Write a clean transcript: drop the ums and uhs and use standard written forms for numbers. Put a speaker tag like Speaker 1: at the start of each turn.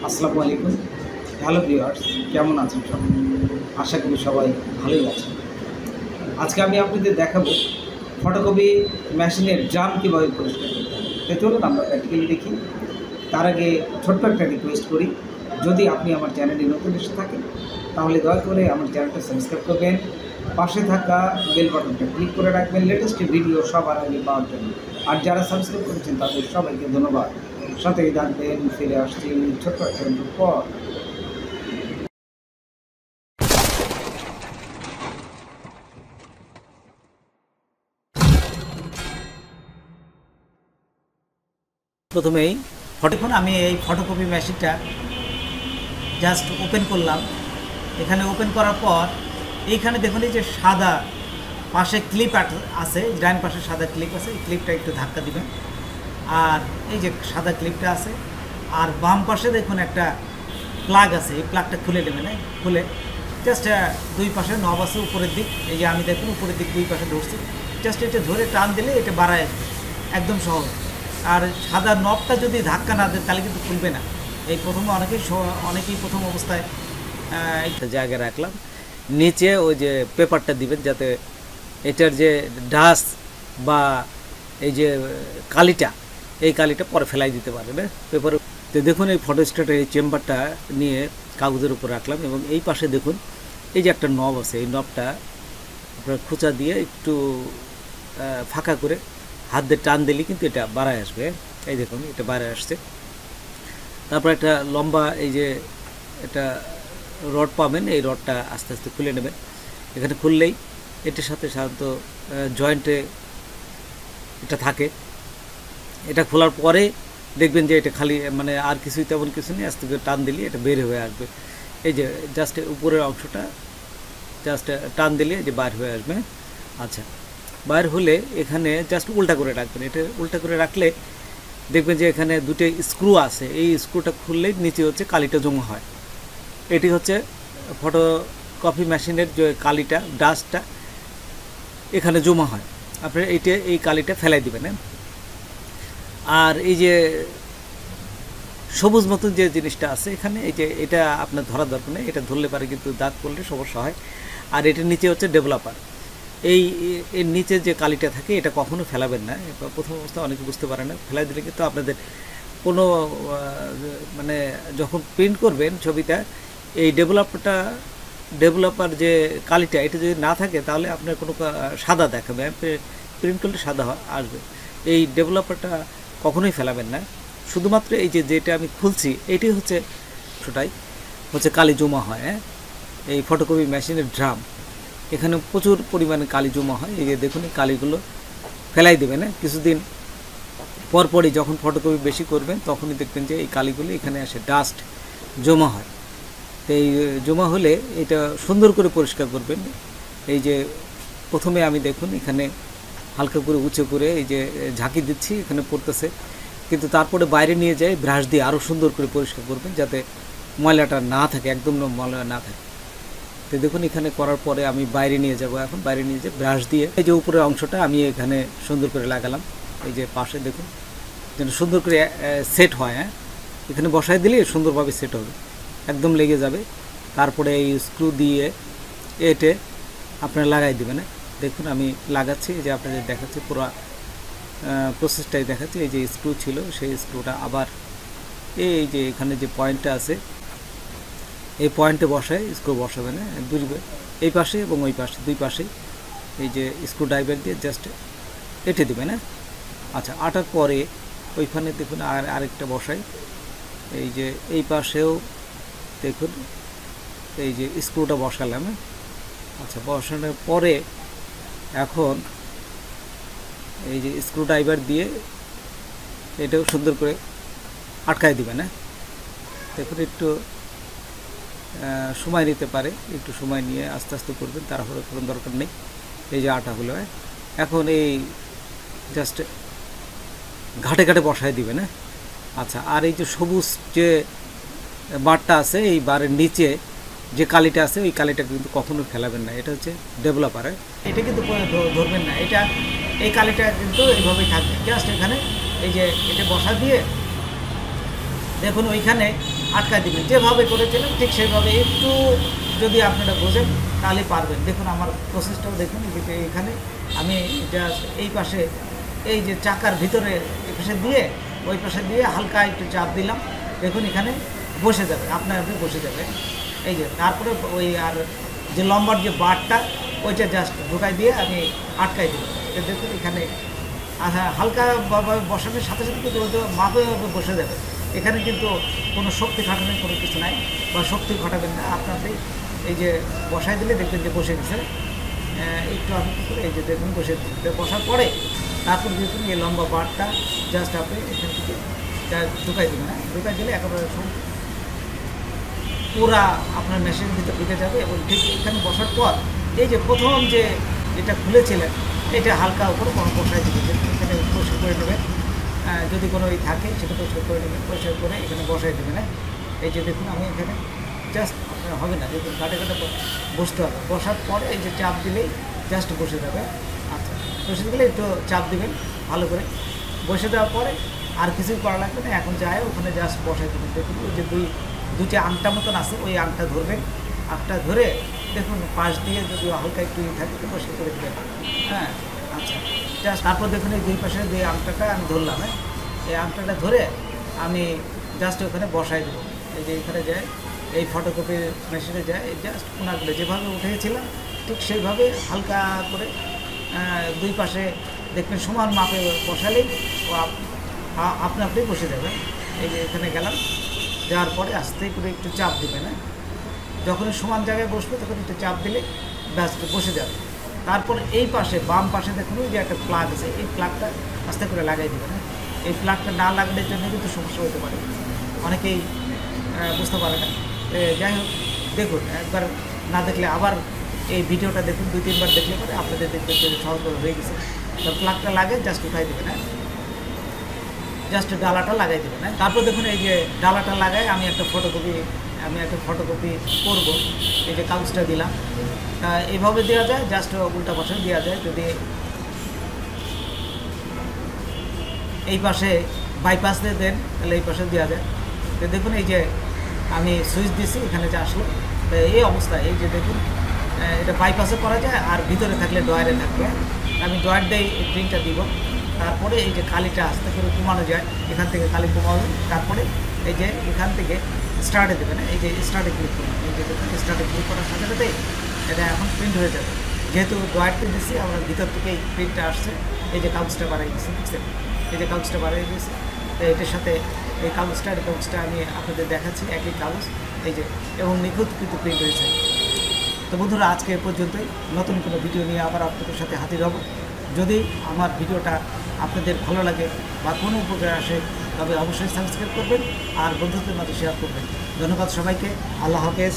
Speaker 1: আসসালামু আলাইকুম। Hello viewers, কেমন আছেন সবাই? আশা করি সবাই ভালোই আছেন। আজকে আমি আপনাদের দেখাবো ফটোকপি মেশিনের ড্রাম কীভাবে পরিষ্কার করতে হয়। তো চলুন আমরা প্র্যাকটিক্যালি দেখি। তার আগে ছোট্ট একটা রিকোয়েস্ট করি, যদি আপনি আমার চ্যানেলে নতুন এসে থাকেন তাহলে দয়া করে আমার চ্যানেলটা সাবস্ক্রাইব করবেন, পাশে থাকা বেল বাটনটা ক্লিক করে রাখবেন লেটেস্ট ভিডিও সবার আগে পাওয়ার জন্য। আর যারা সাবস্ক্রাইব করেছেন তাদের সবাইকে ধন্যবাদ। সাথেই থাকবেন, ফিরে আসছি ছোট্ট একটা ইন্ট্রোর পর। প্রথমেই দেখুন আমি এই ফটোকপি মেশিনটা জাস্ট ওপেন করলাম। এখানে ওপেন করার পর এইখানে দেখুন এই যে সাদা পাশে ক্লিপ আছে, ডান পাশে সাদা ক্লিপ আছে, এই ক্লিপটা একটু ধাক্কা দিবেন। আর এই যে সাদা ক্লিপটা আছে, আর বাম পাশে দেখুন একটা প্লাগ আছে, এই প্লাগটা খুলে নেবেন। খুলে জাস্ট দুই পাশে নব আছে উপরের দিক, এই যে আমি দেখুন উপরের দিক দুই পাশে ধরছি, জাস্ট এটা ধরে টান দিলে এটা বাড়ায় আসবে, একদম সহজ। আর সাদা নবটা যদি ধাক্কা না দেয় তাহলে কিন্তু খুলবে না। এই প্রথমে অনেকেই প্রথম অবস্থায় একটা জায়গায় রাখলাম, নিচে ওই যে পেপারটা দিবেন যাতে এটার যে ডাস্ট বা এই যে কালিটা, এই কালিটা পরে ফেলাই দিতে পারে না পেপারে। তো দেখুন এই ফটোস্ট্যাটের এই চেম্বারটা নিয়ে কাগজের উপর রাখলাম, এবং এই পাশে দেখুন এই যে একটা নব আছে, এই নবটা আপনার খোঁচা দিয়ে একটু ফাঁকা করে হাত দিয়ে টান দিলে কিন্তু এটা বাড়ায় আসবে। এই দেখুন এটা বাড়ায় আসছে। তারপর একটা লম্বা এই যে এটা রড পাবেন, এই রডটা আস্তে আস্তে খুলে নেবেন। এখানে খুললেই এটার সাথে সাধারণত জয়েন্টে এটা থাকে। এটা খোলার পরে দেখবেন যে এটা খালি, মানে আর কিছুই তেমন কিছু নেই, আস্তে করে টান দিলে এটা বের হয়ে আসবে। এই যে জাস্ট উপরের অংশটা জাস্ট টান দিলে যে বার হয়ে আসবে। আচ্ছা, বার হলে এখানে জাস্ট উল্টা করে রাখবেন। এটা উল্টা করে রাখলে দেখবেন যে এখানে দুটো স্ক্রু আছে, এই স্ক্রুটা খুললেই নিচে হচ্ছে কালিটা জমা হয়। এটি হচ্ছে ফটোকপি মেশিনের যে কালিটা, ডাস্টটা এখানে জমা হয়। আপনার এই কালিটা ফেলাই দেবেন। আর এই যে সবুজ মতন যে জিনিসটা আছে এখানে, এই যে এটা আপনার ধরার দরকার নেই, এটা ধরলে পারে কিন্তু দাগ পড়লে সমস্যা হয়। আর এটার নিচে হচ্ছে ডেভেলপার, এর নিচে যে কালিটা থাকে এটা কখনো ফেলাবেন না। প্রথম অবস্থা অনেকে বুঝতে পারে না, ফেলাই দিলে কিন্তু আপনাদের কোনো মানে যখন প্রিন্ট করবেন ছবিটা, এই ডেভেলপার যে কালিটা এটা যদি না থাকে তাহলে আপনার কোনো সাদা দেখাবে, প্রিন্ট করলে সাদা আসবে। এই ডেভেলপারটা কখনোই ফেলাবেন না। শুধুমাত্র এই যেটা আমি খুলছি এটি হচ্ছে কালি জমা হয়। এই ফটোকপি মেশিনের ড্রাম, এখানে প্রচুর পরিমাণে কালি জমা হয়। এই যে দেখুন এই কালিগুলো ফেলাই দেবেন। কিছুদিন পরপরই যখন ফটোকপি বেশি করবেন তখনই দেখবেন যে এই কালিগুলো এখানে এসে ডাস্ট জমা হয়। তো এই জমা হলে এটা সুন্দর করে পরিষ্কার করবেন। এই যে প্রথমে আমি দেখুন এখানে হালকা করে উঁচু করে এই যে ঝাঁকি দিচ্ছি, এখানে পড়তেছে, কিন্তু তারপরে বাইরে নিয়ে যাই ব্রাশ দিয়ে আরও সুন্দর করে পরিষ্কার করবেন যাতে ময়লাটা না থাকে, একদম ময়লা না থাকে। তো দেখুন এখানে করার পরে আমি বাইরে নিয়ে যাব, এখন বাইরে নিয়ে যাই ব্রাশ দিয়ে। এই যে উপরের অংশটা আমি এখানে সুন্দর করে লাগালাম, এই যে পাশে দেখুন যেন সুন্দর করে সেট হয়। এখানে বসায় দিলে সুন্দরভাবে সেট হবে, একদম লেগে যাবে। তারপরে এই স্ক্রু দিয়ে এটে আপনারা লাগাই দেবেন। দেখুন আমি লাগাচ্ছি, এই যে আপনাদের দেখাচ্ছি পুরো প্রসেসটাই দেখাচ্ছি। এই যে স্ক্রু ছিল সেই স্ক্রুটা আবার এই যে এখানে যে পয়েন্টটা আছে এই পয়েন্টে বসায় স্ক্রু বসাবেন, এই পাশে এবং ওই পাশে দুই পাশে এই যে স্ক্রু ড্রাইভার দিয়ে জাস্ট এঁটে দেবেন। আচ্ছা, আটার পরে ওইখানে দেখুন আরেকটা বসাই, এই যে এই পাশেও দেখুন এই যে স্ক্রুটা বসালাম। আচ্ছা, বসানোর পরে এখন এই যে স্ক্রু ড্রাইভার দিয়ে এটাও সুন্দর করে আটকায় দিবেন। দেখুন একটু সময় নিতে পারে, একটু সময় নিয়ে আস্তে আস্তে করবেন, তাড়াহুড়ো কোনো দরকার নেই। এই যে আটা হলো, এখন এই জাস্ট ঘাটে ঘাটে বসায় দিবেন। আচ্ছা, আর এই যে সবুজ যে বারটা আছে, এই বারের নিচে যে কালিটা আছে ওই কালিটা কিন্তু কখনো ফেলাবেন না, এটা হচ্ছে ডেভেলপার। এটা কিন্তু ধরবেন না, এই কালিটা কিন্তু এইভাবেই থাকবে। জাস্ট এখানে এই যে এটা বসা দিয়ে দেখুন ওইখানে আটকায় দিবেন। যেভাবে করেছিলেন ঠিক সেইভাবে একটু যদি আপনারা বোঝেন তাহলে পারবেন। দেখুন আমার প্রসেসটাও দেখুন, এখানে আমি জাস্ট এই পাশে এই যে চাকার ভিতরে এই পাশে দিয়ে ওই পাশে দিয়ে হালকা একটু চাপ দিলাম, দেখুন এখানে বসে যাবে, আপনার বসে যাবে। এই যে তারপরে ওই আর যে লম্বার যে বারটা ওইটা জাস্ট ঢোকাই দিয়ে আমি আটকাই দিলাম। দেখুন এখানে হালকাভাবে বসানোর সাথে সাথে কিন্তু ওই তো মাপে বসে যাবে। এখানে কিন্তু কোনো শক্তি খাটানোর কোনো কিছু নাই, বা শক্তি খাটাবেন না, আপনাদের এই যে বসাই দিলে দেখবেন যে বসে গেছে। একটু আপনি করে এই যে দেখুন বসে বসার পরে তারপর দেখুন এই লম্বা বারটা জাস্ট আপনি এখান থেকে ঢুকাই দেবেন। ঢুকাই দিলে একেবারে পুরা আপনার মেশিনের ভিতরে ঢুকে যাবে। এবং ঠিক এখানে বসার পর এই যে প্রথম যে এটা খুলেছিলেন এটা হালকা উপরে বসাই দেবেন, এখানে পরিষ্কার করে নেবেন। যদি কোনো থাকে সেটা পরিষ্কার করে নেবেন, পরিষ্কার করে এখানে বসাই দেবেন। এই যে দেখুন আমি এখানে জাস্ট আপনার হবে না, দেখুন কাটে বসতে হবে। বসার পরে এই যে চাপ দিলেই জাস্ট বসে যাবে। আচ্ছা, বসে দিলে একটু চাপ দেবেন ভালো করে। বসে দেওয়ার পরে আর কিছুই করা লাগবে না, এখন যায় ওখানে জাস্ট বসাই দেবেন। দেখুন ওই যে দুটি আংটা মতন আছে, ওই আংটা ধরবেন। আংটা ধরে দেখুন পাশ দিয়ে যদি হালকা একটু থাকে তো বসে করে দেবেন। হ্যাঁ, আচ্ছা, জাস্ট তারপর দেখুন এই দুই পাশে যে আংটাটা আমি ধরলাম, এই আংটাটা ধরে আমি জাস্ট ওখানে বসাই দেবো। এই যে এখানে যায় এই ফটোকপির মেশিনে যায়, এই জাস্ট কোনাগুলো যেভাবে উঠেছিলাম ঠিক সেইভাবে হালকা করে দুই পাশে দেখবেন সমান মাপে বসালেই ও আপনি আপনি বসে যাবেন। এই যে এখানে গেলাম, যাওয়ার পরে আস্তে করে একটু চাপ দেবেন। যখন সমান জায়গায় বসবে তখন একটু চাপ দিলে ব্যাস বসে যাবে। তারপর এই পাশে বাম পাশে দেখুন যে একটা প্লাগ আছে, এই প্লাগটা আস্তে করে লাগাই দেবেন। এই প্লাগটা না লাগানোর জন্য কিন্তু সমস্যা হতে পারে, অনেকেই বুঝতে পারে না। যাই হোক, দেখুন একবার না দেখলে আবার এই ভিডিওটা দেখুন, 2-3 বার দেখলে পরে আপনাদের দেখবেন যে সহজভাবে হয়ে গেছে। তো প্লাগটা লাগে জাস্ট উঠাই দেবেন, জাস্ট ডালাটা লাগাই দেবেন। তারপর দেখুন এই যে ডালাটা লাগাই আমি একটা ফটোকপি করবো। এই যে কাগজটা দিলাম, এইভাবে দেওয়া যায়, জাস্ট উল্টা পাশে দেওয়া যায়। যদি এই পাশে বাইপাস দিয়ে দেন তাহলে এই পাশে দেওয়া যায়। তো দেখুন এই যে আমি সুইচ দিছি, এখানে যে আসলো এই অবস্থায়, এই যে দেখুন এটা বাইপাসে করা যায়, আর ভিতরে থাকলে ডয়ারে থাকবে। আমি ডয়ার দিয়ে এই প্রিন্টটা দিব। তারপরে এই যে কালিটা আস্তে করে কমানো যায়, এখান থেকে কালি কমানো, তারপরে এই যে এখান থেকে স্টার্টে দেবেন। এই যে স্টার্টে ক্লিক করুন, এই যে দেখুন স্টার্টে ক্লিক করার সাথে সাথে এটা এখন প্রিন্ট হয়ে যাবে। যেহেতু ডয়ারটি দিচ্ছি আমরা ভিতর থেকে এই প্রিন্টটা আসছে। এই যে কাগজটা বাড়াই গেছে, বুঝছেন, এই যে কাগজটা বাড়াই গেছে। তো এটার সাথে এই কাগজটা আমি আপনাদের দেখাচ্ছি, একই কাগজ এই যে, এবং নিখুঁত কিন্তু প্রিন্ট হয়েছে। তো বন্ধুরা আজকে এ পর্যন্তই, নতুন কোনো ভিডিও নিয়ে আবার আপনাদের সাথে হাজির হব। যদি আমার ভিডিওটা আপনাদের ভালো লাগে বা কোনো উপকার আসে তবে অবশ্যই সাবস্ক্রাইব করবেন আর বন্ধুদের মাঝে শেয়ার করবেন। ধন্যবাদ সবাইকে, আল্লাহ হাফেজ।